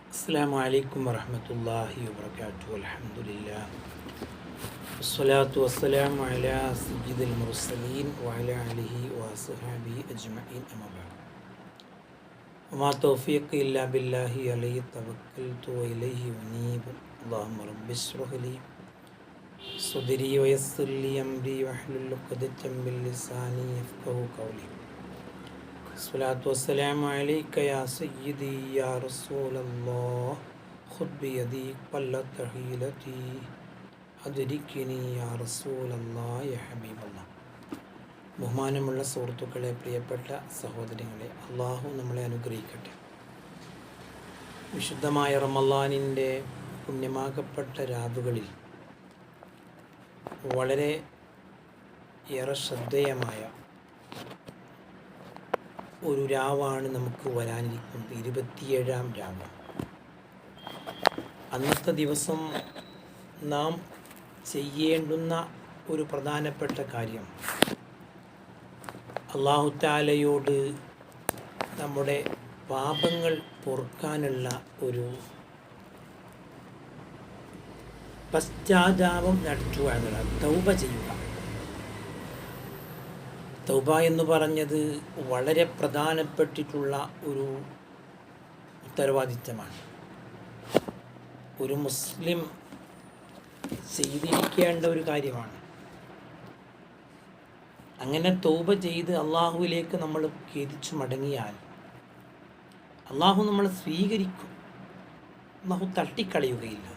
السلام عليكم ورحمة الله وبركاته. الحمد لله والصلاة والسلام على سيد المرسلين وعلى آله وصحبه أجمعين أما بعد وما توفيقي إلا بالله عليه توكلت وإليه أنيب اللهم رب اشرح لي صدري ويسر لي أمري واحلل عقدة من لساني يفقهوا قولي. الصلاة والسلام عليك يا سيدي يا رسول الله خذ بيدي قلت حيلتي أدركني يا رسول الله يا حبيب الله. ബഹുമാനമുള്ള സുഹൃത്തുക്കളെ, പ്രിയപ്പെട്ട സഹോദരങ്ങളെ, അള്ളാഹു നമ്മളെ അനുഗ്രഹിക്കട്ടെ. വിശുദ്ധമായ റമളാനിൻ്റെ പുണ്യമാകപ്പെട്ട രാവുകളിൽ വളരെ ഏറെ ശ്രദ്ധേയമായ ഒരു രാവാണ് നമുക്ക് വരാനിരിക്കുന്നത്. 27-ാം രാവ്. അന്നത്തെ ദിവസം നാം ചെയ്യേണ്ടുന്ന ഒരു പ്രധാനപ്പെട്ട കാര്യം അല്ലാഹു തആലയോട് നമ്മുടെ പാപങ്ങൾ പൊറുക്കാനുള്ള ഒരു പശ്ചാത്താപം നടത്തുക എന്നുള്ളത്, തൗബ ചെയ്യുക. തൗബ എന്ന് പറഞ്ഞത് വളരെ പ്രധാനപ്പെട്ടിട്ടുള്ള ഒരു ഉത്തരവാദിത്തമാണ്. ഒരു മുസ്ലിം ചെയ്തിരിക്കേണ്ട ഒരു കാര്യമാണ്. അങ്ങനെ തൗബ ചെയ്ത് അള്ളാഹുവിലേക്ക് നമ്മൾ ഖേദിച്ചു മടങ്ങിയാൽ അള്ളാഹു നമ്മളെ സ്വീകരിക്കും. അള്ളാഹു തട്ടിക്കളയുകയില്ല.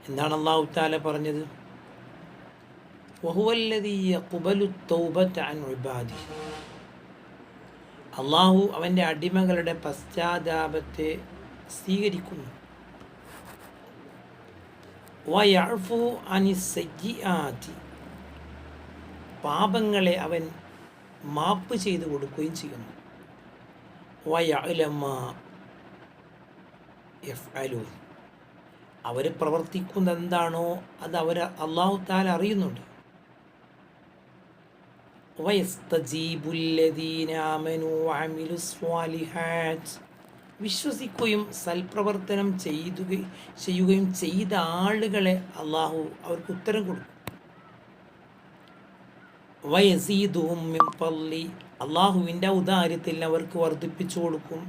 എന്താണ് അള്ളാഹു തആല പറഞ്ഞത്? അള്ളാഹു അവൻ്റെ അടിമകളുടെ പശ്ചാത്താപത്തെ സ്വീകരിക്കുന്നു. പാപങ്ങളെ അവൻ മാപ്പ് ചെയ്തു കൊടുക്കുകയും ചെയ്യുന്നു. അവർ പ്രവർത്തിക്കുന്നത് എന്താണോ അത് അള്ളാഹു തആല അറിയുന്നുണ്ട്. വിശ്വസിക്കുകയും സൽപ്രവർത്തനം ചെയ്യുകയും ചെയ്ത ആളുകളെ അള്ളാഹു അവർക്ക് ഉത്തരം കൊടുക്കും. അള്ളാഹുവിൻ്റെ ഔദാര്യത്തിൽ അവർക്ക് വർദ്ധിപ്പിച്ചു കൊടുക്കും.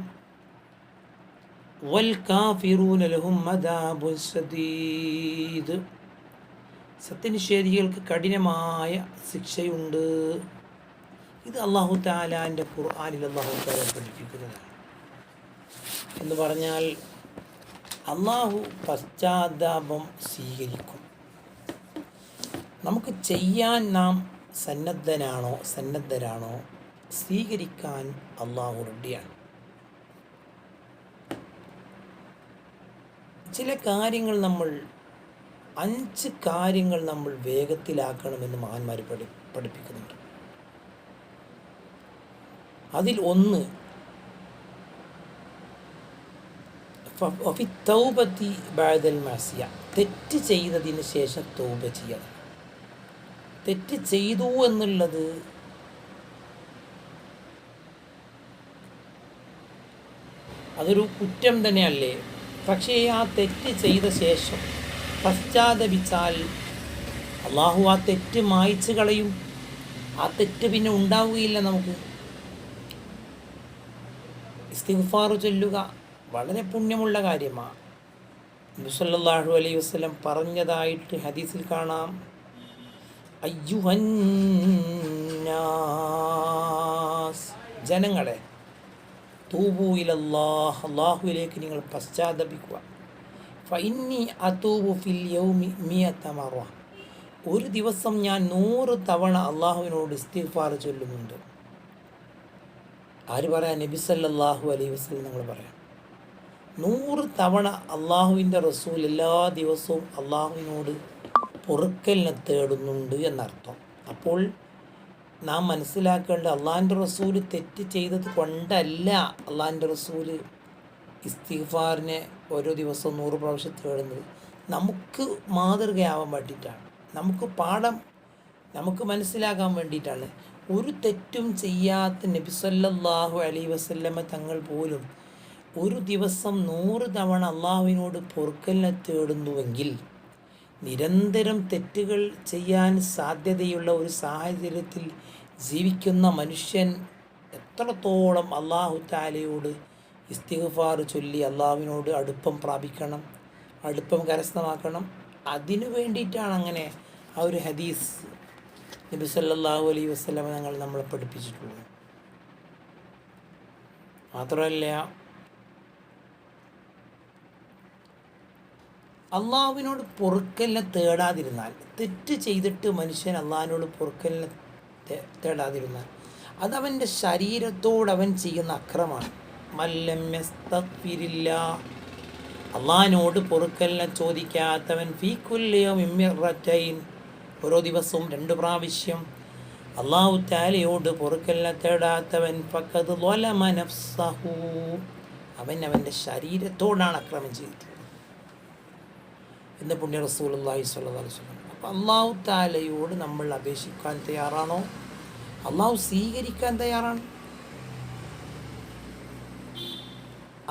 സത്യനിഷേധികൾക്ക് കഠിനമായ ശിക്ഷയുണ്ട്. ഇത് അല്ലാഹു തആലാൻ്റെ ഖുർആനിൽ അല്ലാഹു തആല പഠിപ്പിക്കുന്നതാണ്. എന്ന് പറഞ്ഞാൽ അല്ലാഹു പശ്ചാത്താപം സ്വീകരിക്കും. നമുക്ക് ചെയ്യാൻ നാം സന്നദ്ധരാണോ സ്വീകരിക്കാൻ അല്ലാഹു റെഡിയാണ്. ചില കാര്യങ്ങൾ 5 കാര്യങ്ങൾ നമ്മൾ വേഗത്തിലാക്കണമെന്ന് മഹാന്മാർ പഠിപ്പിക്കുന്നുണ്ട്. അതിൽ ഒന്ന് തെറ്റ് ചെയ്തതിന് ശേഷം തൗബ ചെയ്യുക. തെറ്റ് ചെയ്തു എന്നുള്ളത് അതൊരു കുറ്റം തന്നെയല്ലേ? പക്ഷേ ആ തെറ്റ് ചെയ്ത ശേഷം പശ്ചാത്തപിച്ചാൽ അള്ളാഹു ആ തെറ്റ് മായ്ച്ചു കളയും. ആ തെറ്റ് പിന്നെ ഉണ്ടാവുകയില്ല. നമുക്ക് ഇസ്തിഗ്ഫാർ ചൊല്ലുക വളരെ പുണ്യമുള്ള കാര്യമാണ്. നബി സല്ലല്ലാഹു അലൈഹി വസല്ലം പറഞ്ഞതായിട്ട് ഹദീസിൽ കാണാം, അയ്യുഹന്നാസ്, ജനങ്ങളെ, തൂബു ഇലല്ലാഹ്, അള്ളാഹുവിലേക്ക് നിങ്ങൾ പശ്ചാത്തപിക്കുക. ഫഇന്നി അതൂബു ഫിൽ യൗമി 100 മറ, ഒരു ദിവസം ഞാൻ 100 തവണ അള്ളാഹുവിനോട് ഇസ്തിഗ്ഫാർ ചൊല്ലുന്നുണ്ട്. ആര് പറയാം? നബി സല്ലല്ലാഹു അലൈഹി വസല്ലം നിങ്ങൾ പറയാം. 100 തവണ അള്ളാഹുവിൻ്റെ റസൂൽ എല്ലാ ദിവസവും അള്ളാഹുവിനോട് പൊറുക്കലിനെ തേടുന്നുണ്ട് എന്നർത്ഥം. അപ്പോൾ നാം മനസ്സിലാക്കേണ്ട, അള്ളാഹിൻ്റെ റസൂല് തെറ്റ് ചെയ്തത് കൊണ്ടല്ല അള്ളാഹിൻ്റെ റസൂല് ഇസ്തിഗ്ഫാറിനെ ഓരോ ദിവസവും 100 പ്രാവശ്യം തേടുന്നത്. നമുക്ക് മാതൃകയാവാൻ വേണ്ടിയിട്ടാണ്, നമുക്ക് മനസ്സിലാക്കാൻ വേണ്ടിയിട്ടാണ്. ഒരു തെറ്റും ചെയ്യാത്ത നബി സല്ലല്ലാഹു അലൈഹി വസല്ലമ തങ്ങൾ പോലും ഒരു ദിവസം 100 തവണ അള്ളാഹുവിനോട് പൊറുക്കലിനെ തേടുന്നുവെങ്കിൽ നിരന്തരം തെറ്റുകൾ ചെയ്യാൻ സാധ്യതയുള്ള ഒരു സാഹചര്യത്തിൽ ജീവിക്കുന്ന മനുഷ്യൻ എത്രത്തോളം അള്ളാഹു തആലയോട് ഇസ്തിഗ്ഫാർ ചൊല്ലി അള്ളാഹുവിനോട് അടുപ്പം പ്രാപിക്കണം, അടുപ്പം കരസ്ഥമാക്കണം. അതിനു വേണ്ടിയിട്ടാണ് അങ്ങനെ ആ ഒരു ഹദീസ് നബി സല്ലല്ലാഹു അലൈഹി വസല്ലം ഞങ്ങൾ നമ്മളെ പഠിപ്പിച്ചിട്ടുള്ളത്. മാത്രമല്ല അള്ളാഹുവിനോട് പൊറുക്കലിനെ തേടാതിരുന്നാൽ, തെറ്റ് ചെയ്തിട്ട് മനുഷ്യൻ അള്ളാഹുവിനോട് പൊറുക്കലിനെ തേടാതിരുന്നാൽ അതവൻ്റെ ശരീരത്തോട് അവൻ ചെയ്യുന്ന അക്രമമാണ്. മല്ലം യസ്തഗ്ഫിരില്ലാഹ്, അള്ളാഹിനോട് പൊറുക്കലിനെ ചോദിക്കാത്തവൻ ഫീ കുല്ലി യൗമിൻ മിർറത്തൈൻ, ഓരോ ദിവസവും 2 പ്രാവശ്യം അള്ളാഹു തആലയോട് പൊറുക്കലിനെ തേടാത്തവൻ ഫഖദ് ളലമ നഫ്സഹു, അവൻ അവൻ്റെ ശരീരത്തോടാണ് അക്രമം ചെയ്തത് എന്ന് പുണ്യ റസൂലുള്ളാഹി സ്വല്ലല്ലാഹു അലൈഹി വസല്ലം. അപ്പോൾ അള്ളാഹു തആലയോട് നമ്മൾ അപേക്ഷിക്കാൻ തയ്യാറാണോ? അള്ളാഹു സ്വീകരിക്കാൻ തയ്യാറാണ്.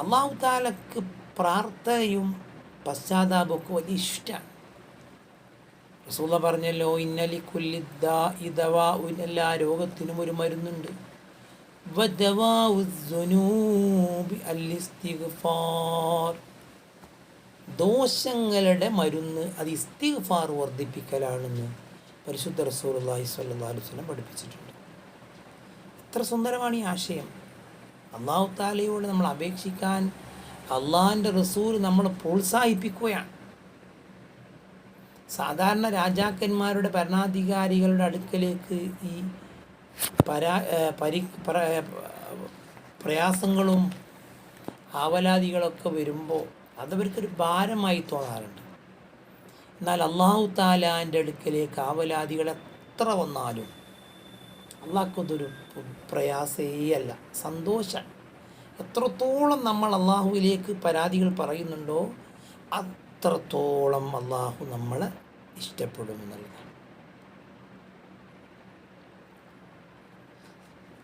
അള്ളാഹു തആലക്ക് പ്രാർത്ഥനയും പശ്ചാത്താപമൊക്കെ വലിയ ഇഷ്ടമാണ്. റസൂലുള്ളാഹി പറഞ്ഞല്ലോ, ഇന്നലി കുല്ലി ദാഇ ദവാഉൻ, എല്ലാ രോഗത്തിനും ഒരു മരുന്നുണ്ട്. വദവാഉ ദുനൂബി അൽ ഇസ്തിഗ്ഫാർ, ദോഷങ്ങളുടെ മരുന്ന് അത് ഇസ്തിഗ്ഫാർ വർദ്ധിപ്പിക്കലാണെന്ന് പരിശുദ്ധ റസൂലുള്ളാഹി സ്വല്ലല്ലാഹു അലൈഹി വസല്ലം പഠിപ്പിച്ചിട്ടുണ്ട്. എത്ര സുന്ദരമാണ് ഈ ആശയം. അള്ളാഹു തആലയോട് നമ്മൾ അപേക്ഷിക്കാൻ അള്ളാഹിൻ്റെ റസൂൽ നമ്മളെ പ്രോത്സാഹിപ്പിക്കുകയാണ്. സാധാരണ രാജാക്കന്മാരുടെ ഭരണാധികാരികളുടെ അടുക്കലേക്ക് ഈ പ്രയാസങ്ങളും ആവലാതികളൊക്കെ വരുമ്പോൾ അതവർക്കൊരു ഭാരമായി തോന്നാറുണ്ട്. എന്നാൽ അള്ളാഹു തആലാൻ്റെ അടുക്കലേക്ക് ആവലാതികൾ എത്ര വന്നാലും അള്ളാഹ്ക്കതൊരു പ്രയാസേ അല്ല, സന്തോഷം. എത്രത്തോളം നമ്മൾ അള്ളാഹുവിലേക്ക് പരാതികൾ പറയുന്നുണ്ടോ അത്രത്തോളം അള്ളാഹു നമ്മളെ ഇഷ്ടപ്പെടുമെന്നുള്ളതാണ്.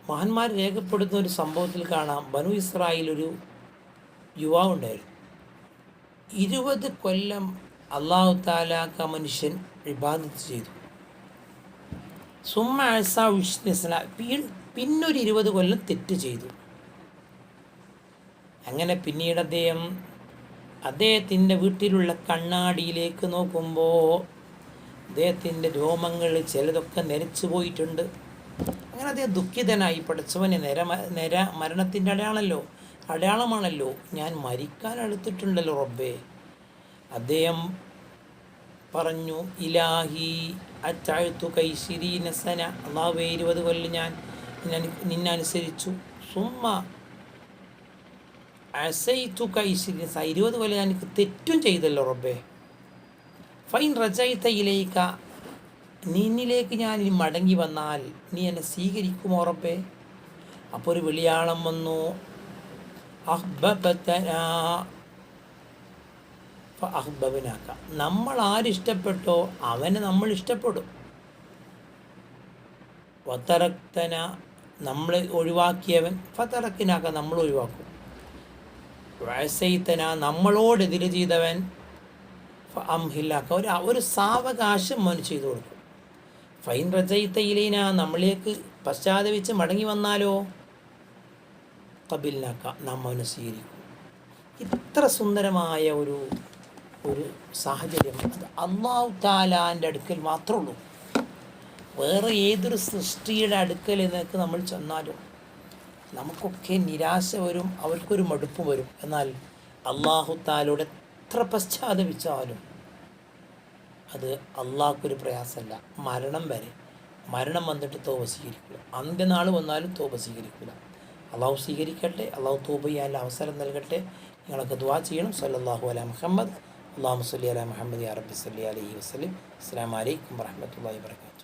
മഹാന്മാർ രേഖപ്പെടുത്തുന്ന ഒരു സംഭവത്തിൽ കാണാം, ബനു ഇസ്രായേൽ ഒരു യുവാവുണ്ടായിരുന്നു. 20 കൊല്ലം അള്ളാഹു തആലാക്ക് ആ മനുഷ്യൻ ഇബാദത്ത് ചെയ്തു. സുമ്മ അസാ വിഷ്ണുസ്ല, പിന്നൊരു 20 കൊല്ലം തെറ്റ് ചെയ്തു. അങ്ങനെ പിന്നീട് അദ്ദേഹത്തിൻ്റെ വീട്ടിലുള്ള കണ്ണാടിയിലേക്ക് നോക്കുമ്പോൾ അദ്ദേഹത്തിൻ്റെ രോമങ്ങൾ ചിലതൊക്കെ നരച്ചു പോയിട്ടുണ്ട്. അങ്ങനെ അദ്ദേഹം ദുഃഖിതനായി. പഠിച്ചവനെ മരണത്തിൻ്റെ അടയാളമാണല്ലോ, ഞാൻ മരിക്കാൻ അടുത്തിട്ടുണ്ടല്ലോ റബ്ബേ. അദ്ദേഹം പറഞ്ഞു, ഇലാഹി അറ്റഅ്തു കൈശിരീന സന, അല്ലാഹുവേ 20 കൊല്ലം ഞാൻ നിന്നനുസരിച്ചു. സുമ്മ അസൈതു കൈശിരീന, 20 കൊല്ലം ഞാൻ എനിക്ക് തെറ്റും ചെയ്തല്ലോ റബ്ബേ. ഫൈൻ റജൈത ഇലൈക, നിന്നിലേക്ക് ഞാൻ ഇനി മടങ്ങി വന്നാൽ നീ എന്നെ സ്വീകരിക്കുമോ റബ്ബേ? അപ്പോൾ ഒരു വിളിയാളം വന്നു, അഹ്ബബതനാ ഫഅഹ്ബബ്നാക, നമ്മൾ ആരിഷ്ടപ്പെട്ടോ അവനെ നമ്മൾ ഇഷ്ടപ്പെടും. വതറക്തന, നമ്മൾ ഒഴിവാക്കിയവൻ ഫതറക്നാക, നമ്മൾ ഒഴിവാക്കും. വഅസൈതന, നമ്മളോടെതിര് ചെയ്തവൻ ഫഅംഹിലാക, ഒരു സാവകാശം അവന് ചെയ്തു കൊടുക്കും. ഫൈൻ റജൈത ഇലൈന, നമ്മളിലേക്ക് പശ്ചാത്തപിച്ച് മടങ്ങി വന്നാലോ ഖബിൽനാക, നാം അവനെ സ്വീകരിക്കും. ഇത്ര സുന്ദരമായ ഒരു സാഹചര്യം അത് അല്ലാഹു തആലാൻ്റെ അടുക്കൽ മാത്രമേ ഉള്ളൂ. വേറെ ഏതൊരു സൃഷ്ടിയുടെ അടുക്കൽ എന്നൊക്കെ നമ്മൾ ചെന്നാലും നമുക്കൊക്കെ നിരാശ വരും, അവർക്കൊരു മടുപ്പ് വരും. എന്നാൽ അല്ലാഹു തആലയോട് എത്ര പശ്ചാത്തപിച്ചാലും അത് അള്ളാഹ്ക്കൊരു പ്രയാസമല്ല. മരണം വന്നിട്ട് തൗബ സ്വീകരിക്കില്ല, അന്ത്യനാൾ വന്നാലും തൗബ സ്വീകരിക്കില്ല. അള്ളാഹു സ്വീകരിക്കട്ടെ, അള്ളാഹു തൗബ ചെയ്യാനുള്ള അവസരം നൽകട്ടെ. നിങ്ങളൊക്കെ ദുആ ചെയ്യണം. സല്ലല്ലാഹു അലാ മുഹമ്മദ്, അല്ലാഹുമ്മ സ്വല്ലി അലാ മുഹമ്മദ് യാ റബ്ബി സ്വല്ലി അലൈഹി വസല്ലം. അസ്സലാമു അലൈക്കും വറഹ്മത്തുള്ളാഹി വബറകാതുഹു.